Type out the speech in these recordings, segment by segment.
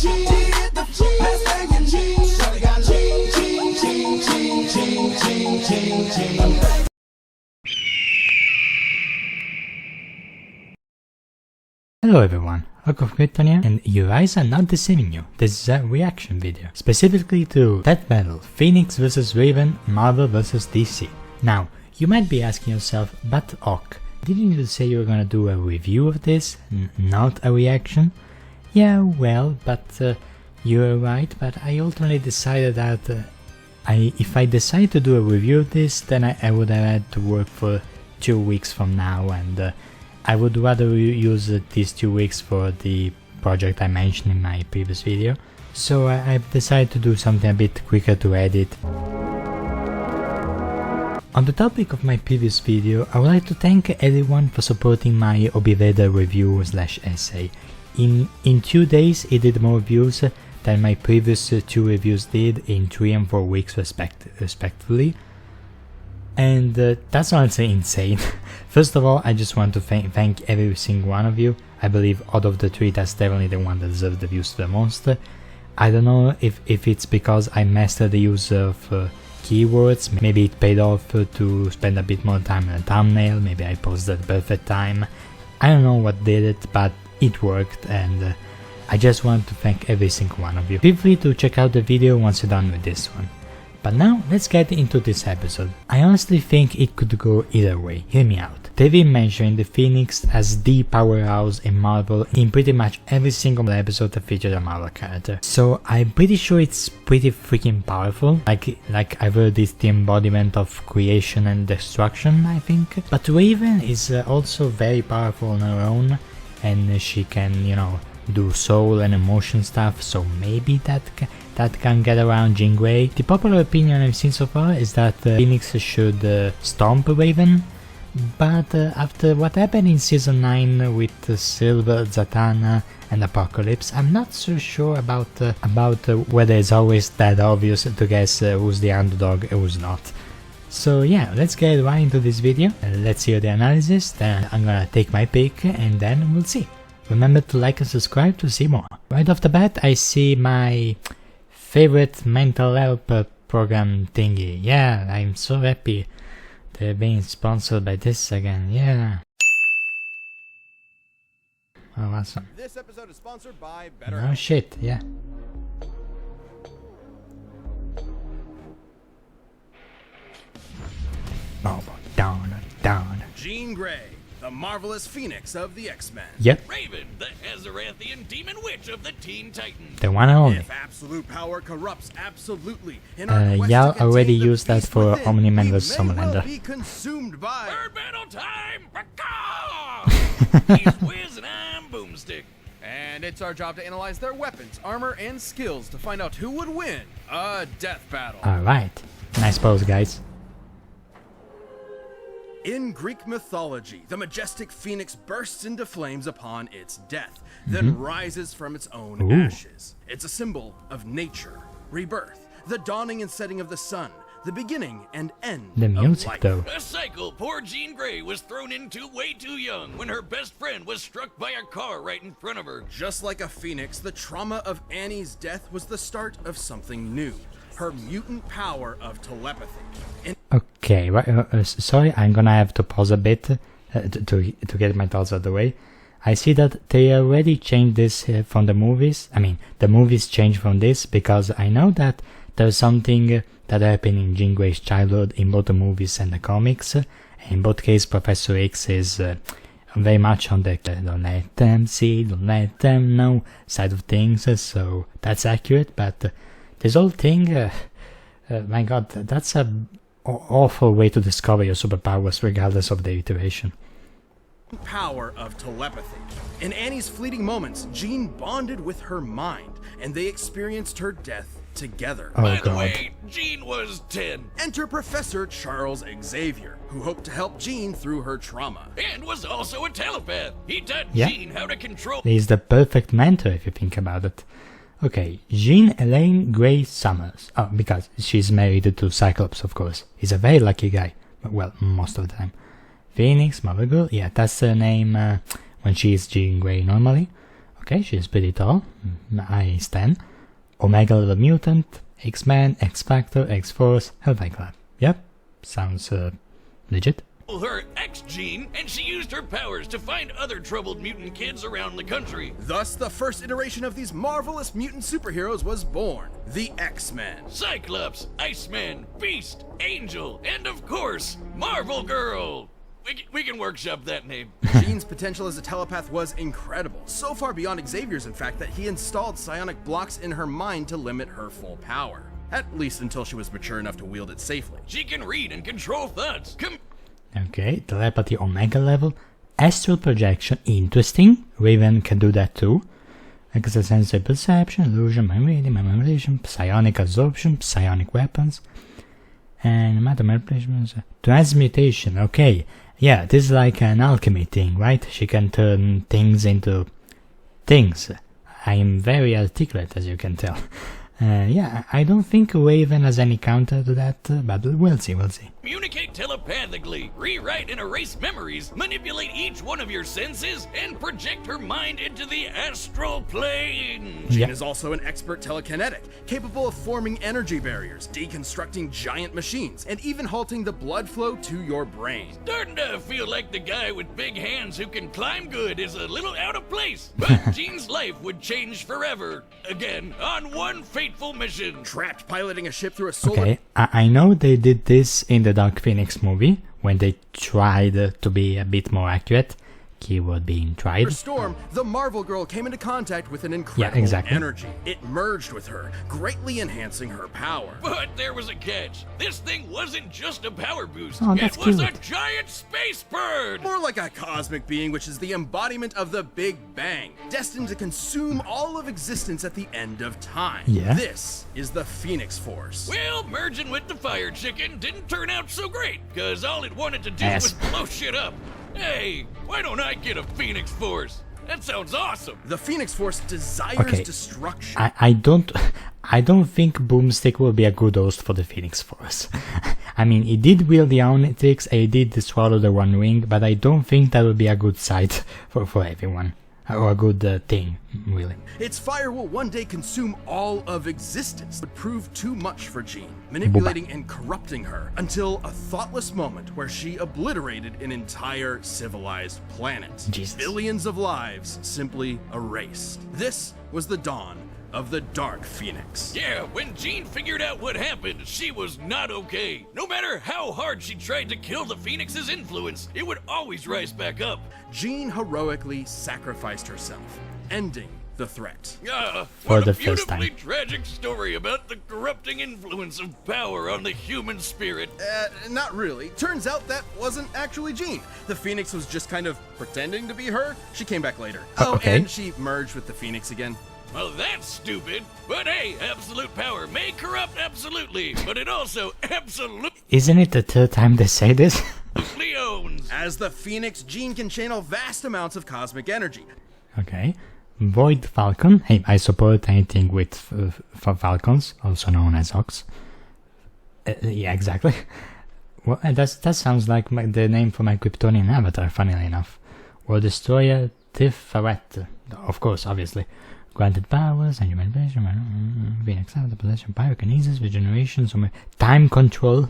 Hello everyone, Rock of Krypton here, and your eyes are not deceiving you. This is a reaction video, specifically to Death Battle, Phoenix vs Raven, Marvel vs DC. Now, you might be asking yourself, but Ok, didn't you say you were gonna do a review of this, not a reaction? Yeah, well, but you're right, but I ultimately decided that if I decide to do a review of this, then I would have had to work for 2 weeks from now, and I would rather use these 2 weeks for the project I mentioned in my previous video, so I've decided to do something a bit quicker to edit. On the topic of my previous video, I would like to thank everyone for supporting my Obiveda review / essay. In 2 days it did more views than my previous 2 reviews did in 3 and 4 weeks respectively. And that's honestly insane. First of all, I just want to thank every single one of you. I believe out of the 3, that's definitely the one that deserves the views the most. I don't know if it's because I mastered the use of keywords, maybe it paid off to spend a bit more time on a thumbnail, maybe I posted at the perfect time. I don't know what did it, but it worked, and I just want to thank every single one of you. Feel free to check out the video once you're done with this one. But now, let's get into this episode. I honestly think it could go either way, hear me out. They've been mentioning the Phoenix as the powerhouse in Marvel in pretty much every single episode that featured a Marvel character. So I'm pretty sure it's pretty freaking powerful, like I've heard it's the embodiment of creation and destruction, I think. But Raven is also very powerful on her own, and she can, you know, do soul and emotion stuff, so maybe that can get around Jean Grey. The popular opinion I've seen so far is that Phoenix should stomp Raven, but after what happened in season 9 with Silver, Zatanna and Apocalypse, I'm not so sure about whether it's always that obvious to guess who's the underdog and who's not. So yeah, let's get right into this video, let's hear the analysis, then I'm gonna take my pick and then we'll see. Remember to like and subscribe to see more. Right off the bat, I see my favorite mental help program thingy. Yeah, I'm so happy they're being sponsored by this again. Yeah. Oh, awesome. This episode is sponsored by Better. No shit, yeah. Oh, down. Jean Grey, the marvelous Phoenix of the X-Men. Yep. Raven, the Azeranthian demon witch of the Teen Titans. The one and only. If absolute power corrupts absolutely, y'all already used that for Omni-Man vs. Homelander. Be consumed by Bird battle time! He's Wiz and I'm Boomstick. And it's our job to analyze their weapons, armor, and skills to find out who would win a death battle. Alright. Nice pose, guys. In Greek mythology, the majestic phoenix bursts into flames upon its death, then rises from its own ashes. It's a symbol of nature, rebirth, the dawning and setting of the sun, the beginning and end The of music, life. though. A cycle poor Jean Grey was thrown into way too young when her best friend was struck by a car right in front of her. Just like a phoenix, the trauma of Annie's death was the start of something new. Her mutant power of telepathy. Okay, sorry, I'm gonna have to pause a bit to get my thoughts out of the way. I see that they already changed this from the movies. I mean, the movies changed from this because I know that there's something that happened in Jean Grey's childhood in both the movies and the comics. In both cases, Professor X is very much on the don't let them see, don't let them know side of things, so that's accurate, but this whole thing, my god, that's a awful way to discover your superpowers regardless of the iteration. Power of telepathy. In Annie's fleeting moments, Jean bonded with her mind, and they experienced her death together. Oh By the god. way, Jean was 10 Enter Professor Charles Xavier, who hoped to help Jean through her trauma. and was also a telepath. He taught Yeah. Jean how to control. He's the perfect mentor if you think about it. Okay, Jean Elaine Grey Summers. Oh, because she's married to Cyclops, of course. He's a very lucky guy. Well, most of the time. Phoenix, Mother Girl, yeah, that's her name when she is Jean Grey normally. Okay, she's pretty tall. I stand. Omega level mutant, X-Men, X-Factor, X-Force, Hellfire Club. Yep, sounds legit. Her X-gene, and she used her powers to find other troubled mutant kids around the country. Thus, the first iteration of these marvelous mutant superheroes was born, the X-Men. Cyclops, Iceman, Beast, Angel, and of course, Marvel Girl. We can workshop that name. Jean's potential as a telepath was incredible, so far beyond Xavier's in fact that he installed psionic blocks in her mind to limit her full power. At least until she was mature enough to wield it safely. She can read and control thoughts. Okay, telepathy Omega level. Astral projection, interesting. Raven can do that too. Extrasensory perception, illusion, mind reading, memorization, psionic absorption, psionic weapons, and matter manipulation, transmutation. Okay, yeah, this is like an alchemy thing, right? She can turn things into things. I am very articulate, as you can tell. Yeah, I don't think Raven has any counter to that, but we'll see, Communicate telepathically, rewrite and erase memories, manipulate each one of your senses, and project her mind into the astral plane. Jean is also an expert telekinetic, capable of forming energy barriers, deconstructing giant machines, and even halting the blood flow to your brain. Starting to feel like the guy with big hands who can climb good is a little out of place, but Jean's life would change forever. Again, on one fateful mission. Trapped piloting a ship through a solar... Okay, I know they did this in the Dark Phoenix movie, when they tried to be a bit more accurate. Keyword being tried. Storm, the Marvel Girl came into contact with an incredible energy. It merged with her, greatly enhancing her power. But there was a catch. This thing wasn't just a power boost. Oh, it was a giant space bird. More like a cosmic being, which is the embodiment of the Big Bang, destined to consume all of existence at the end of time. Yeah. This is the Phoenix Force. Well, merging with the Fire Chicken didn't turn out so great, because all it wanted to do was blow shit up. Hey, why don't I get a Phoenix Force? That sounds awesome. The Phoenix Force desires destruction. I don't think Boomstick will be a good host for the Phoenix Force. I mean, he did wield the Omnitrix, he did swallow the One Ring, but I don't think that will be a good sight for everyone. Or a good thing, really. Its fire will one day consume all of existence. Would prove too much for Jean, manipulating and corrupting her until a thoughtless moment where she obliterated an entire civilized planet. Jesus. Billions of lives simply erased. This was the dawn of the Dark Phoenix. Yeah, when Jean figured out what happened, she was not okay. No matter how hard she tried to kill the Phoenix's influence, it would always rise back up. Jean heroically sacrificed herself, ending the threat. For What the a first time. beautifully tragic story about the corrupting influence of power on the human spirit. Not really. Turns out that wasn't actually Jean. The Phoenix was just kind of pretending to be her. She came back later. And she merged with the Phoenix again. Well, that's stupid. But hey, absolute power may corrupt absolutely, but it also absolutely Isn't it the third time they say this? owns. As the Phoenix, Jean can channel vast amounts of cosmic energy. Okay. Void Falcon. Hey, I support anything with Falcons, also known as Ox. Yeah, exactly. Well, that sounds like the name for my Kryptonian avatar, funnily enough. World Destroyer Tiferet. Of course, obviously. Granted powers, and humanization, Phoenix avatar, possession, pyrokinesis, regeneration, time control.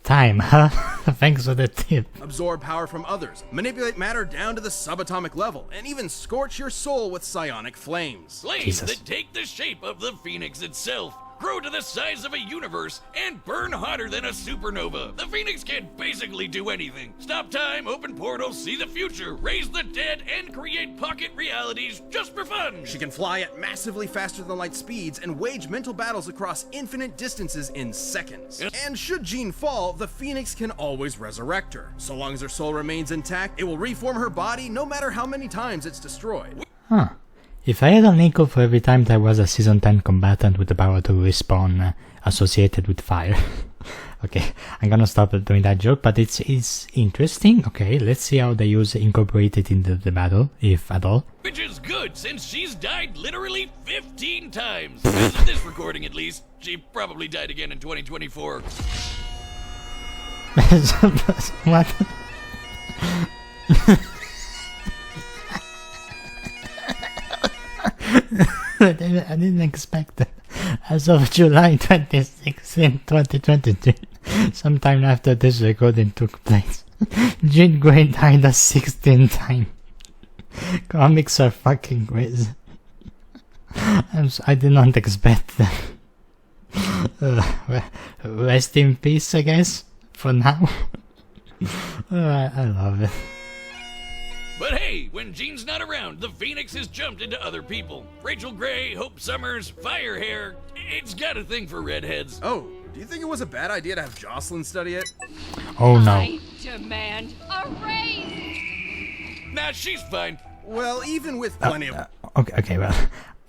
Time, huh? Thanks for the tip. Absorb power from others, manipulate matter down to the subatomic level, and even scorch your soul with psionic flames. Flames that take the shape of the Phoenix itself, grow to the size of a universe, and burn hotter than a supernova. The Phoenix can basically do anything. Stop time, open portals, see the future, raise the dead, and create pocket realities just for fun. She can fly at massively faster than light speeds and wage mental battles across infinite distances in seconds. And should Jean fall, the Phoenix can always resurrect her. So long as her soul remains intact, it will reform her body no matter how many times it's destroyed. Huh. If I had a nickel for every time there was a Season 10 combatant with the power to respawn associated with fire. Okay, I'm gonna stop doing that joke, but it's interesting. Okay, let's see how they incorporate it into the battle, if at all. Which is good, since she's died literally 15 times. As of this recording, at least. She probably died again in 2024. What? I didn't expect it. As of July 26, in 2023, sometime after this recording took place, Jean Grey died a 16th time. Comics are fucking crazy. I did not expect that. Rest in peace, I guess, for now. I love it. But hey, when Jean's not around, the Phoenix has jumped into other people. Rachel Gray, Hope Summers, Firehair. It's got a thing for redheads. Oh, do you think it was a bad idea to have Jocelyn study it? Oh no. I demand a raise! Nah, she's fine. Well, even with plenty of... Okay, well,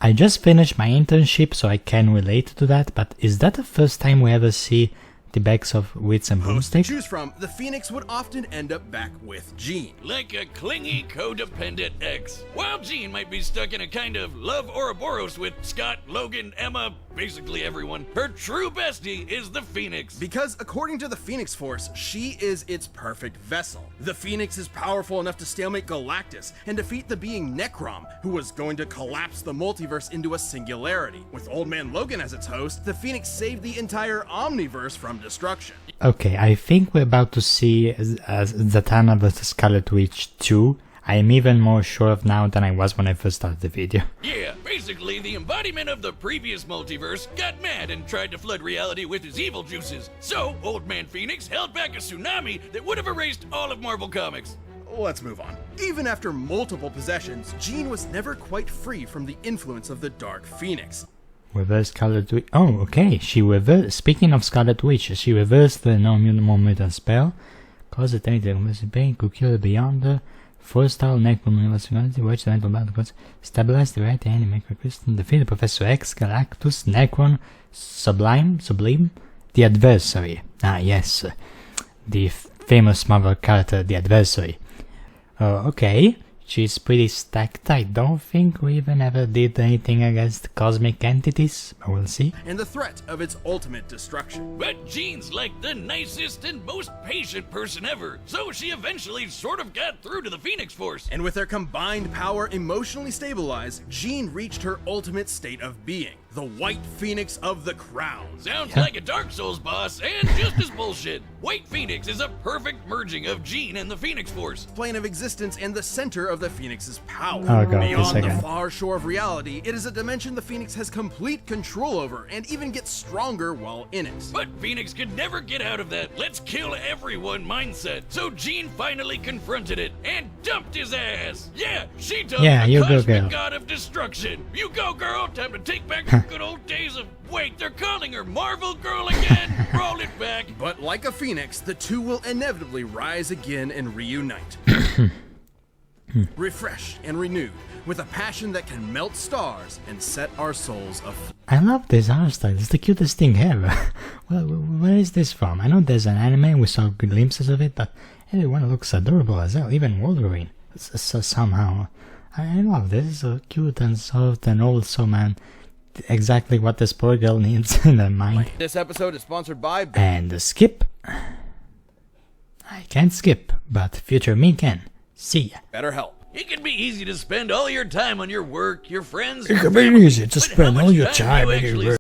I just finished my internship, so I can relate to that, but is that the first time we ever see the backs of Wits and To Boomstick? choose from, the Phoenix would often end up back with Jean. Like a clingy, codependent ex. While Jean might be stuck in a kind of love Ouroboros with Scott, Logan, Emma, basically everyone, her true bestie is the Phoenix. Because according to the Phoenix Force, she is its perfect vessel. The Phoenix is powerful enough to stalemate Galactus and defeat the being Necrom, who was going to collapse the multiverse into a singularity. With Old Man Logan as its host, the Phoenix saved the entire Omniverse from destruction. Okay, I think we're about to see Zatanna vs Scarlet Witch 2. I am even more sure of now than I was when I first started the video. Yeah, basically the embodiment of the previous multiverse got mad and tried to flood reality with his evil juices. So, Old Man Phoenix held back a tsunami that would have erased all of Marvel Comics. Let's move on. Even after multiple possessions, Jean was never quite free from the influence of the Dark Phoenix. Reverse Scarlet Witch. Oh, okay. She reversed. Speaking of Scarlet Witch, she reversed the no mutant spell. Cause the pain could kill the Beyonder. 4-star Necron watch the mental battle codes. Stabilize the right hand, make a crystal. Defeat Professor X, Galactus, Necron, Sublime, the Adversary. Ah, yes. The famous Marvel character, the Adversary. Oh, okay. She's pretty stacked. I don't think we even ever did anything against cosmic entities, but we'll see. And the threat of its ultimate destruction. But Jean's like the nicest and most patient person ever, so she eventually sort of got through to the Phoenix Force. And with their combined power emotionally stabilized, Jean reached her ultimate state of being. The White Phoenix of the Crown. Sounds like a Dark Souls boss, and just as bullshit. White Phoenix is a perfect merging of Jean and the Phoenix Force. Plane of existence and the center of the Phoenix's power. Oh god, Beyond the far shore of reality, it is a dimension the Phoenix has complete control over and even gets stronger while in it. But Phoenix could never get out of that let's kill everyone mindset. So Jean finally confronted it and dumped his ass. Yeah, she dumped the cosmic god of destruction. You go, girl. Time to take back the good old days of... Wait, they're calling her Marvel Girl again? Roll it back. But like a phoenix, the two will inevitably rise again and reunite. Refreshed and renewed, with a passion that can melt stars and set our souls aflame. I love this art style, it's the cutest thing ever. Well, where is this from? I know there's an anime, we saw glimpses of it, but everyone looks adorable as well, even Wolverine. So somehow, I love this, so cute and soft and also, man, exactly what the spoiled girl needs in her mind. This episode is sponsored by... And skip. I can't skip, but future me can. See ya. BetterHelp. It can be easy to spend all your time on your work, your friends... It can be easy to spend all your time on your work.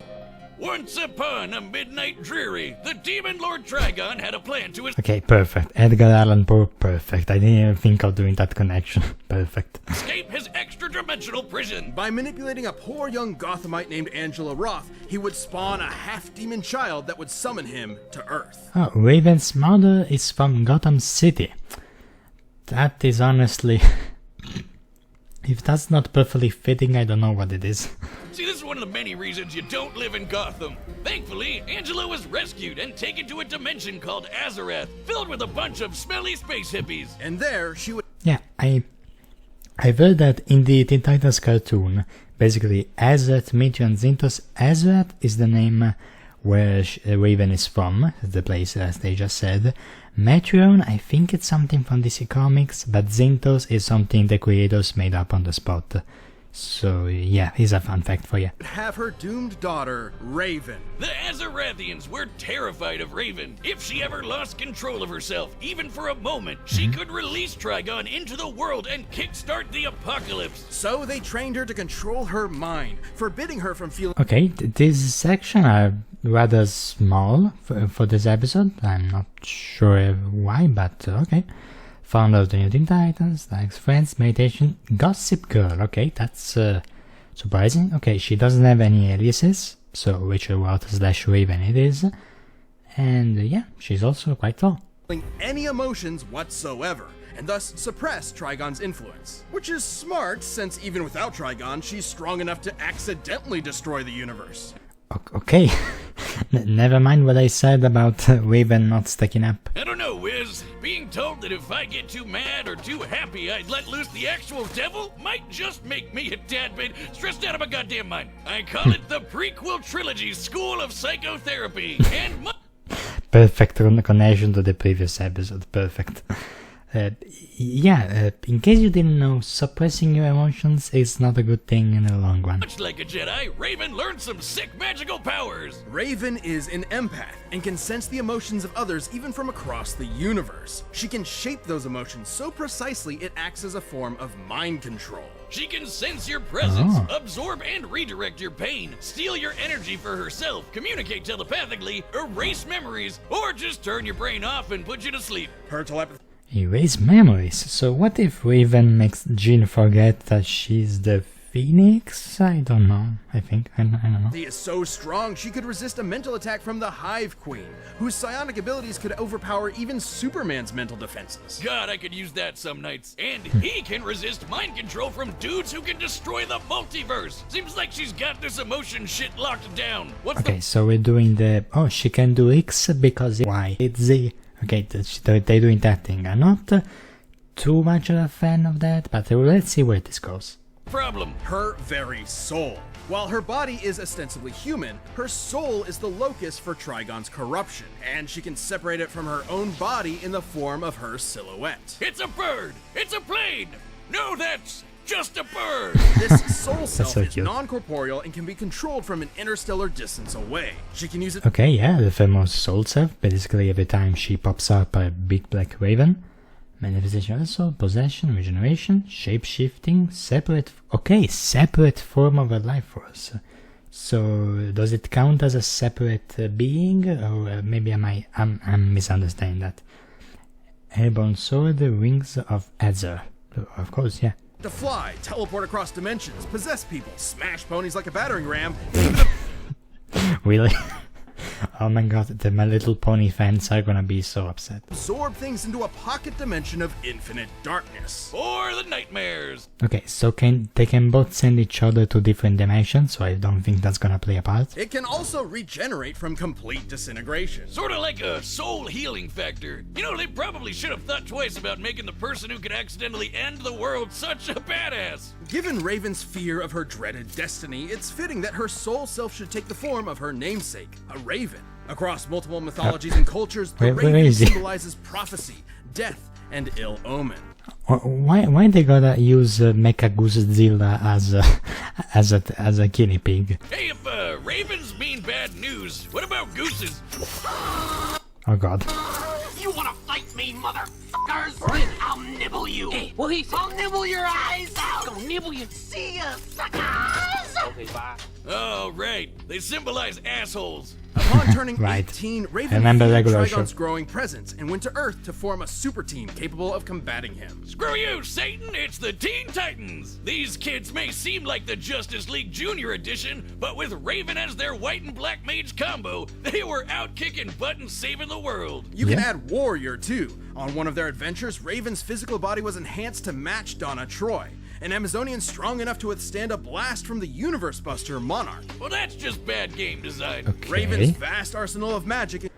Once upon a midnight dreary, the Demon Lord Trigon had a plan to... Okay, perfect. Edgar Allan Poe, perfect. I didn't even think of doing that connection. Perfect. ...escape his extra-dimensional prison. By manipulating a poor young Gothamite named Angela Roth, he would spawn a half-demon child that would summon him to Earth. Oh, Raven's mother is from Gotham City. That is honestly... If that's not perfectly fitting, I don't know what it is. See, this is one of the many reasons you don't live in Gotham. Thankfully, Angela was rescued and taken to a dimension called Azarath, filled with a bunch of smelly space hippies. And there, she would... Yeah, I've heard that in the Teen Titans cartoon, basically Azarath, Metro and Zintos, Azarath is the name where Raven is from, the place as they just said. Metron, I think it's something from DC Comics, but Zintos is something the creators made up on the spot. So yeah, here's a fun fact for you. Have her doomed daughter, Raven. The Azarathians were terrified of Raven. If she ever lost control of herself, even for a moment, she could release Trigon into the world and kickstart the apocalypse. So they trained her to control her mind, forbidding her from feeling Okay, these sections are rather small for this episode. I'm not sure why, but okay. Founder of the New Teen Titans, likes friends, meditation, gossip girl. Okay, that's surprising. Okay, she doesn't have any aliases, so Richard Walter / Raven it is. And yeah, she's also quite tall. any emotions whatsoever, and thus suppress Trigon's influence. Which is smart, since even without Trigon, she's strong enough to accidentally destroy the universe. Okay, never mind what I said about Raven not sticking up. I don't know, Wiz. Being told that if I get too mad or too happy I'd let loose the actual devil might just make me a tad bit stressed out of my goddamn mind. I call it the prequel trilogy School of Psychotherapy, and Perfect connection to the previous episode, perfect. In case you didn't know, suppressing your emotions is not a good thing in the long run. much like a Jedi, Raven learned some sick magical powers. Raven is an empath and can sense the emotions of others even from across the universe. She can shape those emotions so precisely it acts as a form of mind control. She can sense your presence, absorb and redirect your pain, steal your energy for herself, communicate telepathically, erase memories, or just turn your brain off and put you to sleep. Her telepathy Erase memories. So what if Raven makes Jean forget that she's the Phoenix? I don't know. I don't know. is so strong she could resist a mental attack from the Hive Queen, whose psionic abilities could overpower even Superman's mental defenses. God, I could use that some nights. And he can resist mind control from dudes who can destroy the multiverse. Seems like she's got this emotion shit locked down. What's Okay, so we're doing the... Oh, she can do X because... Why? It's Z. Okay, they're doing that thing. I'm not too much of a fan of that, but let's see where this goes. problem? Her very soul. While her body is ostensibly human, her soul is the locus for Trigon's corruption, and she can separate it from her own body in the form of her silhouette. It's a bird! It's a plane! No, that's just a bird! This soul self so is cute. non-corporeal and can be controlled from an interstellar distance away. She can use it Okay, yeah, the famous soul self. Basically, every time she pops up a big black raven. Manifestation of the soul, possession, regeneration, shape-shifting, separate... Okay, separate form of a life force. So, does it count as a separate being? Or maybe I'm misunderstanding that. Airborne sword, rings of Azure. Of course, yeah. to fly, teleport across dimensions, possess people, smash ponies like a battering ram, Really? Oh my god, My Little Pony fans are gonna be so upset. absorb things into a pocket dimension of infinite darkness. Or the nightmares! Okay, so they can both send each other to different dimensions, so I don't think that's gonna play a part. It can also regenerate from complete disintegration. Sort of like a soul healing factor. You know, they probably should have thought twice about making the person who could accidentally end the world such a badass. Given Raven's fear of her dreaded destiny, it's fitting that her soul self should take the form of her namesake, a raven. Across multiple mythologies and cultures, the where raven is he? symbolizes prophecy, death, and ill omen. Why they gotta use Mecha Goosezilla as a guinea pig? Hey, if ravens mean bad news, what about gooses? Oh god. You wanna fight me, motherfuckers? I'll nibble you. Hey, what he said? I'll nibble your eyes out. Gonna nibble you. See ya, suckers. Okay, bye. Oh, right. They symbolize assholes. Upon turning Right. 18, I Raven remember feared regular Trigon's show. growing presence and went to Earth to form a super team capable of combating him. Screw you, Satan! It's the Teen Titans! These kids may seem like the Justice League Junior Edition, but with Raven as their white and black mage combo, they were out kicking butt and saving the world. You can Yeah. add Warrior too. On one of their adventures, Raven's physical body was enhanced to match Donna Troy, an Amazonian strong enough to withstand a blast from the Universe Buster Monarch. Well, that's just bad game design. Okay. Raven's vast arsenal of magic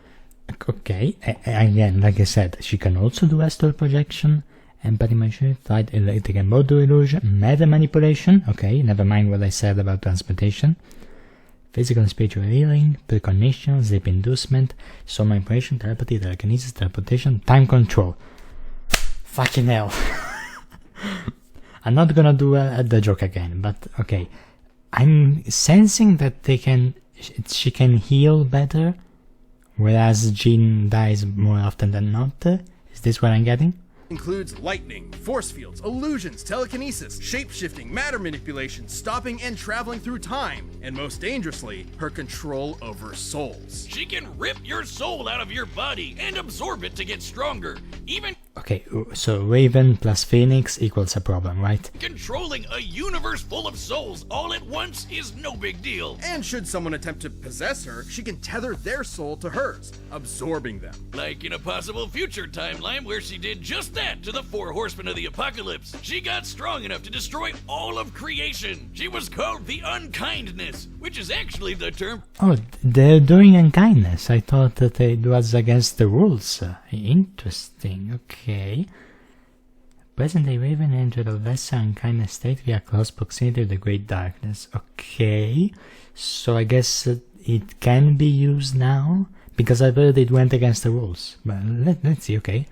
Okay, again, like I said, she can also do astral projection, empathy measure, flight, electric and motor illusion, meta manipulation, okay, never mind what I said about transportation, physical and spiritual healing, precognition, sleep inducement, soul manipulation, telepathy, telekinesis, teleportation, time control. Fucking hell. I'm not gonna do the joke again, but okay. I'm sensing that she can heal better, whereas Jean dies more often than not. Is this what I'm getting? Includes lightning, force fields, illusions, telekinesis, shape-shifting, matter manipulation, stopping and traveling through time, and most dangerously, her control over souls. She can rip your soul out of your body and absorb it to get stronger. Even Okay, so Raven plus Phoenix equals a problem, right? controlling a universe full of souls all at once is no big deal. And should someone attempt to possess her, she can tether their soul to hers, absorbing them. Like in a possible future timeline where she did just that to the 4 horsemen of the apocalypse. She got strong enough to destroy all of creation. She was called the Unkindness, which is actually the term. Oh, they're doing unkindness. I thought that it was against the rules. Interesting, okay. Present-day Raven entered a lesser unkindness state via close proximity to the Great Darkness. Okay, so I guess it can be used now, because I heard it went against the rules. But let's see, okay.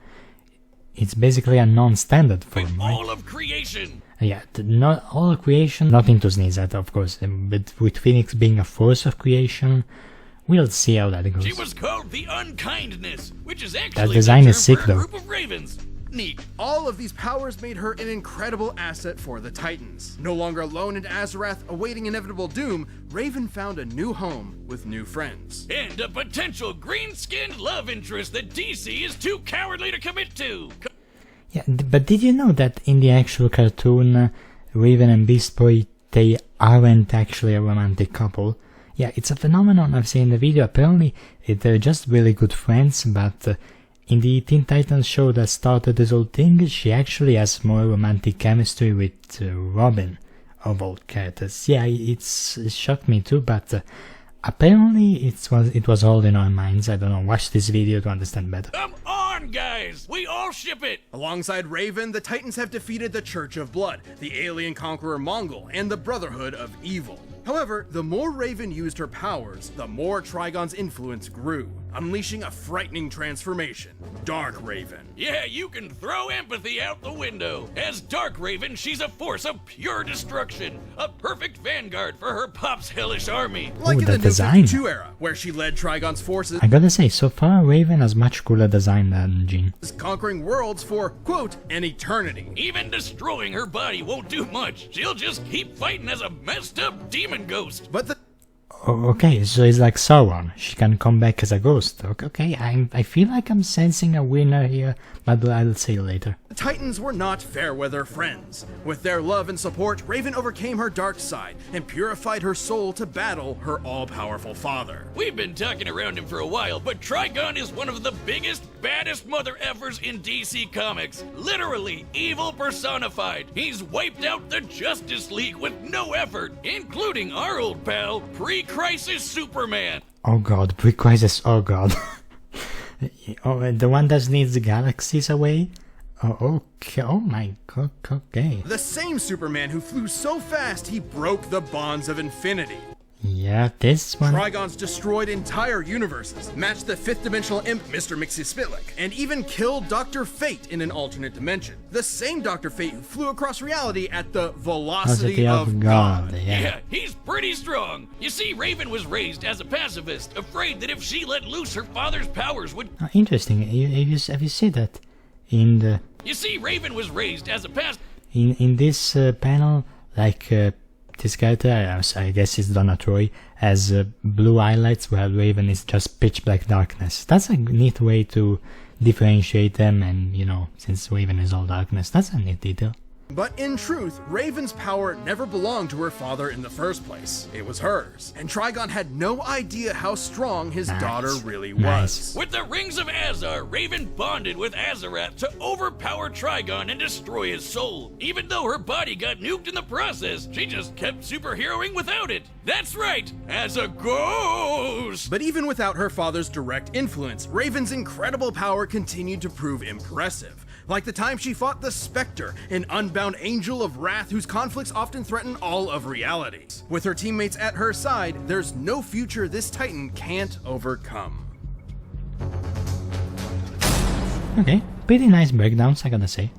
It's basically a non-standard form, right? All of creation. Yeah, not all of creation, nothing to sneeze at, of course, but with Phoenix being a force of creation, we'll see how that goes. She was called the Unkindness, which is actually That design the is term sick, for a though. group of ravens. Neat. All of these powers made her an incredible asset for the Titans. No longer alone in Azarath, awaiting inevitable doom, Raven found a new home with new friends. And a potential green-skinned love interest that DC is too cowardly to commit to. Yeah, but did you know that in the actual cartoon, Raven and Beast Boy, they aren't actually a romantic couple? Yeah, it's a phenomenon I've seen in the video. Apparently, they're just really good friends, but in the Teen Titans show that started this whole thing, she actually has more romantic chemistry with Robin, of all characters. Yeah, it shocked me too, but apparently it was all in our minds. I don't know, watch this video to understand better. Come on, guys! We all ship it! Alongside Raven, the Titans have defeated the Church of Blood, the alien conqueror Mongol, and the Brotherhood of Evil. However, the more Raven used her powers, the more Trigon's influence grew, unleashing a frightening transformation. Dark Raven. Yeah, you can throw empathy out the window. As Dark Raven, she's a force of pure destruction. A perfect vanguard for her pop's hellish army. Like in that the New design. 52 era, where she led Trigon's forces, I gotta say, so far Raven has much cooler design than Jean. conquering worlds for, quote, an eternity. Even destroying her body won't do much. She'll just keep fighting as a messed up demon ghost. But the Oh, okay, so it's like Sauron. She can come back as a ghost. Okay, I feel like I'm sensing a winner here, but I'll say later. Titans were not fair-weather friends. With their love and support, Raven overcame her dark side and purified her soul to battle her all-powerful father. We've been talking around him for a while, but Trigon is one of the biggest, baddest mother effers in DC Comics. Literally, evil personified. He's wiped out the Justice League with no effort, including our old pal, Pre-Crisis Superman. Oh god, pre-crisis, oh god. Oh, the one that needs the galaxies away? Oh, okay, oh my god, okay. The same Superman who flew so fast he broke the bonds of infinity. Yeah, this one. Trigon's destroyed entire universes, matched the fifth-dimensional imp Mr. Mxyzptlk, and even killed Dr. Fate in an alternate dimension. The same Dr. Fate who flew across reality at the velocity of God. Yeah, he's pretty strong. You see, Raven was raised as a pacifist, afraid that if she let loose her father's powers would... Oh, interesting. Have you seen that in the... You see, Raven was raised as a pacifist... In this panel, like... this character, I guess it's Donna Troy, has blue highlights while Raven is just pitch black darkness. That's a neat way to differentiate them, and you know, since Raven is all darkness, that's a neat detail. But in truth, Raven's power never belonged to her father in the first place. It was hers, and Trigon had no idea how strong his daughter really was. With the Rings of Azar, Raven bonded with Azarath to overpower Trigon and destroy his soul. Even though her body got nuked in the process, she just kept superheroing without it. That's right, as a ghost! But even without her father's direct influence, Raven's incredible power continued to prove impressive. Like the time she fought the Spectre, an unbound angel of wrath whose conflicts often threaten all of reality. With her teammates at her side, there's no future this Titan can't overcome. Okay, pretty nice breakdowns, I gotta say.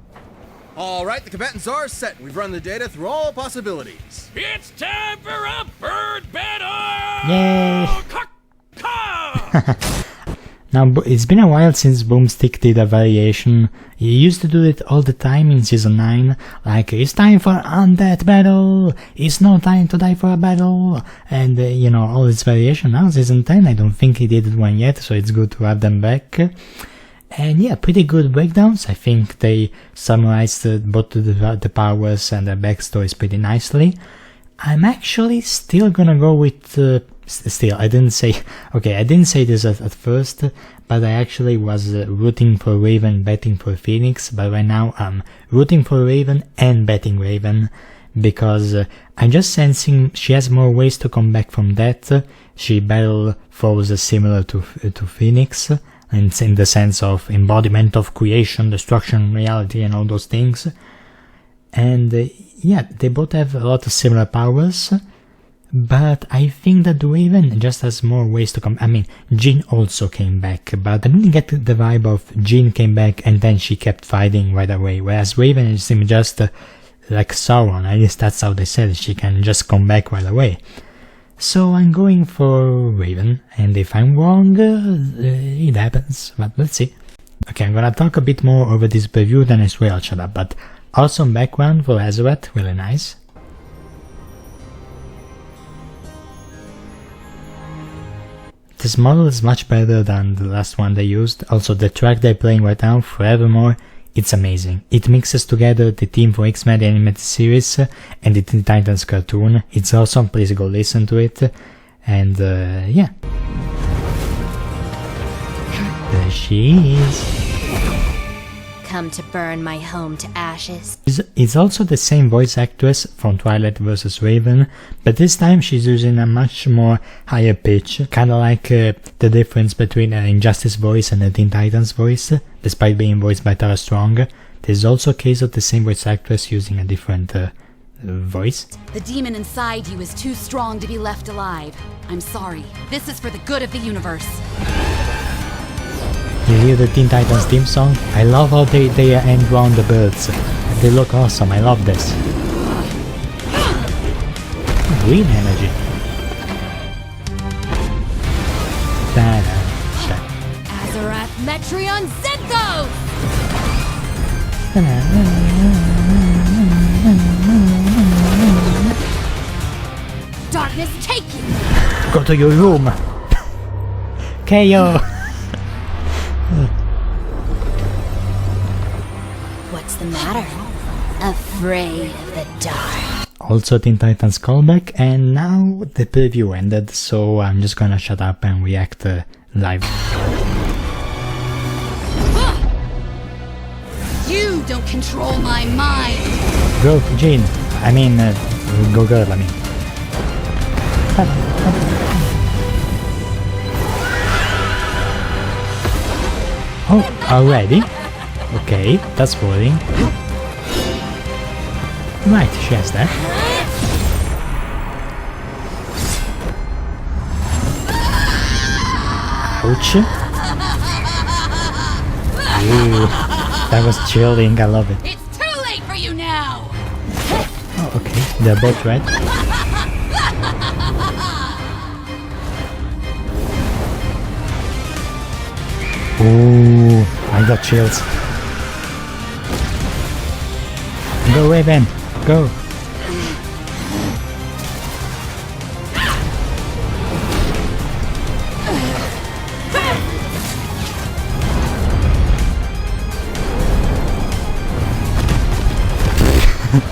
Alright, the combatants are set. We've run the data through all possibilities. It's time for a bird battle! Yay! Caw! Now, it's been a while since Boomstick did a variation. He used to do it all the time in Season 9, like, it's time for undead battle, it's no time to die for a battle, and, you know, all this variation. Now, Season 10, I don't think he did one yet, so it's good to have them back. And yeah, pretty good breakdowns. I think they summarized both the powers and the backstories pretty nicely. I'm actually still gonna go with... I didn't say this at first, but I actually was rooting for Raven, betting for Phoenix, but right now I'm rooting for Raven and betting Raven, because I'm just sensing she has more ways to come back from death. She battle foes similar to Phoenix, and in the sense of embodiment of creation, destruction, reality, and all those things. And yeah, they both have a lot of similar powers. But I think that Raven just has more ways to come. I mean, Jean also came back, but I didn't get the vibe of Jean came back and then she kept fighting right away, whereas Raven seemed just like Sauron. At least that's how they said, she can just come back right away. So I'm going for Raven, and if I'm wrong, it happens, but let's see. Okay, I'm gonna talk a bit more over this preview, then I swear I'll shut up, but awesome background for Azeroth, really nice. This model is much better than the last one they used. Also, the track they're playing right now, Forevermore, it's amazing. It mixes together the theme for X-Men animated series and the Teen Titans cartoon. It's awesome, please go listen to it. And yeah. There she is. Come to burn my home to ashes. It's also the same voice actress from Twilight vs. Raven, but this time she's using a much more higher pitch, kinda like the difference between an Injustice voice and a Teen Titans voice, despite being voiced by Tara Strong. There's also a case of the same voice actress using a different voice. The demon inside you is too strong to be left alive. I'm sorry. This is for the good of the universe. You hear the Teen Titans theme song? I love how they end round the birds. They look awesome, I love this. Green energy. Azeroth Metreon Zenthos! Darkness, take you! Go to your room! KO! What's the matter? Afraid of the dark. Also Teen Titans callback, and now the preview ended, so I'm just gonna shut up and react live. You don't control my mind! Go, Jean. I mean, go girl, I mean. Oh, already? Okay, that's worrying. Right, she has that. Ouch. Ooh, that was chilling, I love it. It's too late for you now! Oh, okay, they're both red. Ooh, I got chills. Go Raven, go!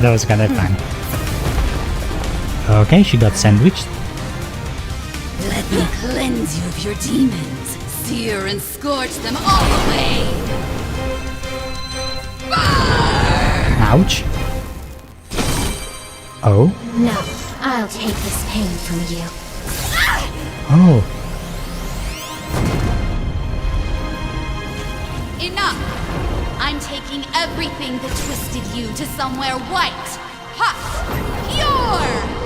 That was kinda fun. Okay, she got sandwiched. Let me cleanse you of your demons. Sear and scorch them all away! Ouch. Oh. No, I'll take this pain from you. Oh. Enough! I'm taking everything that twisted you to somewhere white, hot, pure!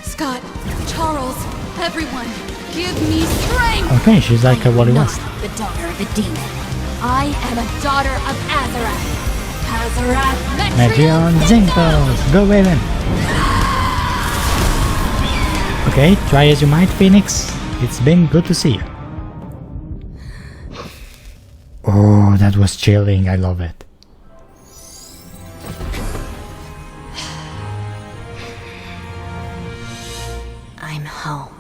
Scott, Charles, Everyone, give me strength! Okay, she's like a Wally West. The daughter of a demon. I am a daughter of Azarath. Azarath Metreon Zinkos! Go Raven! Okay, try as you might, Phoenix. It's been good to see you. Oh, that was chilling. I love it. I'm home.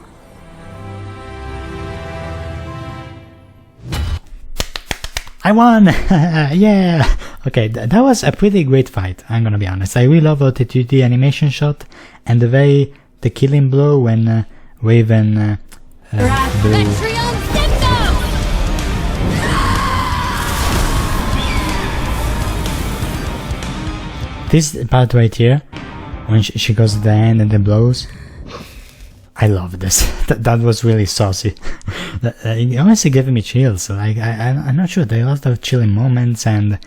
I won! Yeah! Okay, that was a pretty great fight, I'm gonna be honest. I really love the 2D animation shot and the killing blow when Raven blew. Metreon Zinkos! This part right here, when she goes to the end and the blows, I love this. that was really saucy. It honestly gave me chills. Like I'm not sure. There are a lot of chilling moments, and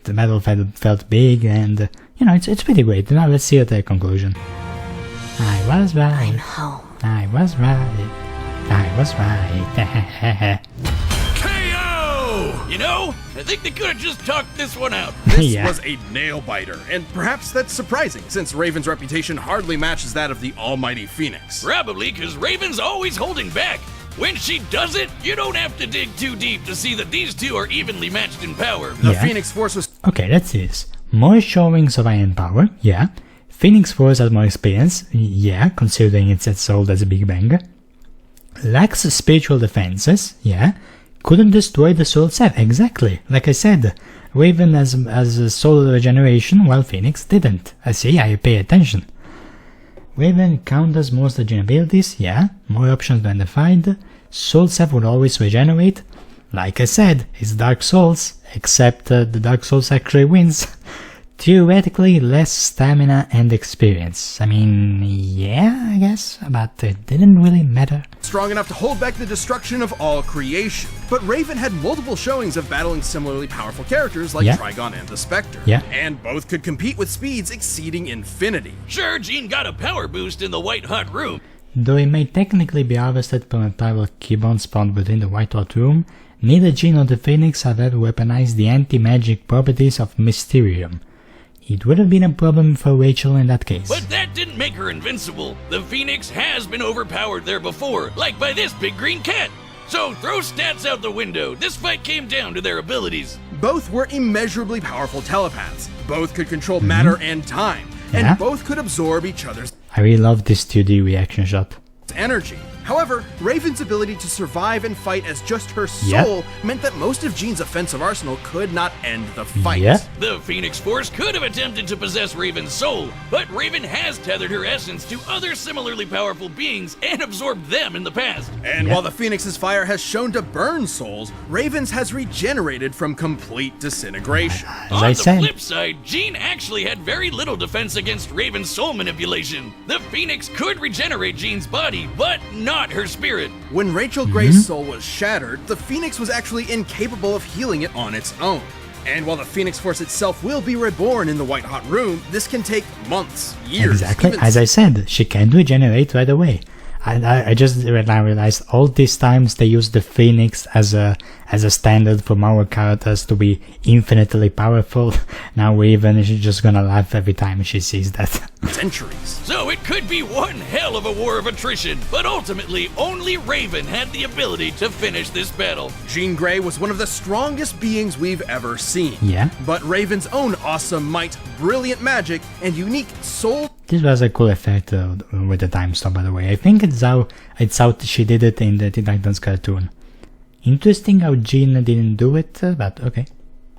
the battle felt big, and you know it's pretty great. Now let's see the conclusion. I was right. I'm home. I was right. I was right. KO! You know, I think they could have just talked this one out. This Yeah. was a nail-biter, and perhaps that's surprising, since Raven's reputation hardly matches that of the almighty Phoenix. Probably because Raven's always holding back. When she does it, you don't have to dig too deep to see that these two are evenly matched in power. The Yeah. Phoenix Force was Okay, let's see this. More showings of Iron Power, yeah. Phoenix Force has more experience, yeah, considering it's as old as a Big Bang. Lacks spiritual defenses, yeah. Couldn't destroy the Soul Self, exactly. Like I said, Raven has a soul regeneration, while Phoenix didn't. I see, I pay attention. Raven counters most regen abilities, yeah. More options to identified. Soul Self would always regenerate. Like I said, it's Dark Souls, except the Dark Souls actually wins. Theoretically, less stamina and experience. I mean, yeah, I guess, but it didn't really matter. strong enough to hold back the destruction of all creation. But Raven had multiple showings of battling similarly powerful characters like Trigon and the Spectre. Yeah. And both could compete with speeds exceeding infinity. Sure, Jean got a power boost in the White Hot Room. Though it may technically be harvested from a primal keybond spawned within the White Hot Room, neither Jean nor the Phoenix have ever weaponized the anti-magic properties of Mysterium. It would have been a problem for Rachel in that case. But that didn't make her invincible. The Phoenix has been overpowered there before, like by this big green cat. So throw stats out the window. This fight came down to their abilities. Both were immeasurably powerful telepaths. Both could control matter and time. Yeah. And both could absorb each other's I really love this 2D reaction shot. energy. However, Raven's ability to survive and fight as just her soul meant that most of Jean's offensive arsenal could not end the fight. Yeah. The Phoenix Force could have attempted to possess Raven's soul, but Raven has tethered her essence to other similarly powerful beings and absorbed them in the past. And while the Phoenix's fire has shown to burn souls, Raven's has regenerated from complete disintegration. As On I the said, flip side, Jean actually had very little defense against Raven's soul manipulation. The Phoenix could regenerate Jean's body, but not her spirit. When Rachel Gray's soul was shattered, the Phoenix was actually incapable of healing it on its own. And while the Phoenix Force itself will be reborn in the White Hot Room, this can take months, years, exactly, even as I said, she can regenerate right away. I just now realized all these times they use the Phoenix as a standard for our characters to be infinitely powerful. Now Raven is just gonna laugh every time she sees that. centuries. So it could be one hell of a war of attrition, but ultimately only Raven had the ability to finish this battle. Jean Grey was one of the strongest beings we've ever seen. Yeah. But Raven's own awesome might, brilliant magic, and unique soul This was a cool effect with the time stop, by the way. I think it's how she did it in the Teen Titans cartoon. Interesting how Jean didn't do it, but okay.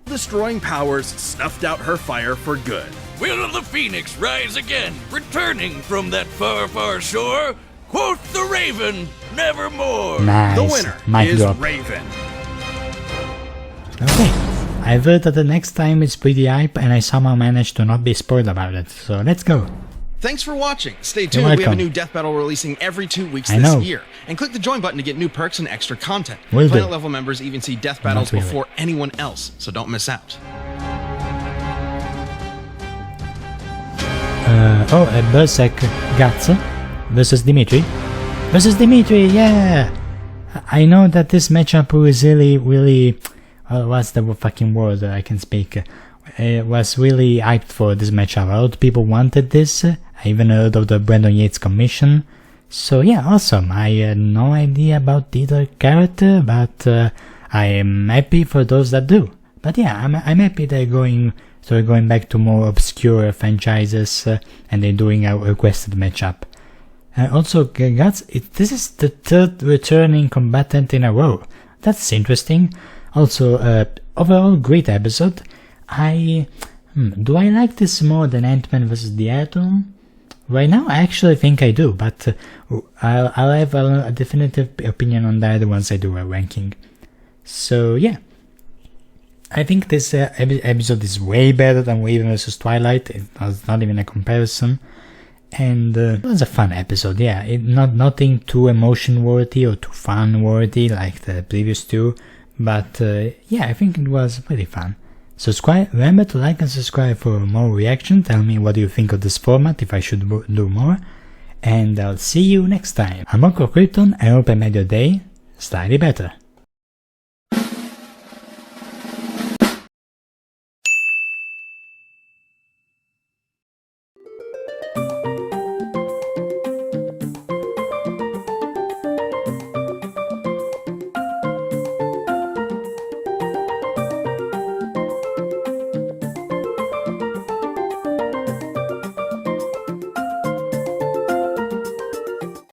destroying powers snuffed out her fire for good. Will the Phoenix rise again, returning from that far, far shore? Quoth the Raven, nevermore. Nice. The winner Mic is drop. Raven. Okay. I've heard that the next time it's pretty hype and I somehow managed to not be spoiled about it, so let's go. Thanks for watching. Stay tuned. You're We have a welcome. new Death Battle releasing every 2 weeks I this know. year. And click the join button to get new perks and extra content. Will Planet do. level members even see Death Battles really. before anyone else, so don't miss out. Berserk Guts versus Dimitri. versus Dimitri, yeah! I know that this matchup was really, what's the fucking word I can speak? Was really hyped for this matchup. A lot of people wanted this. I even heard of the Brandon Yates commission. So yeah, awesome. I had no idea about either character, but I am happy for those that do. But yeah, I'm happy they're going back to more obscure franchises and they're doing a requested matchup. Also, guys, this is the third returning combatant in a row. That's interesting. Also, overall great episode. Do I like this more than Ant-Man vs. the Atom? Right now, I actually think I do, but I'll have a definitive opinion on that once I do a ranking. So yeah, I think this episode is way better than Raven vs. Twilight. It's not even a comparison. And it was a fun episode, yeah. Nothing too emotion-worthy or too fun-worthy like the previous two, but yeah, I think it was really fun. Remember to like and subscribe for more reaction. Tell me what you think of this format, if I should do more. And I'll see you next time. I'm Uncle Krypton, I hope I made your day slightly better.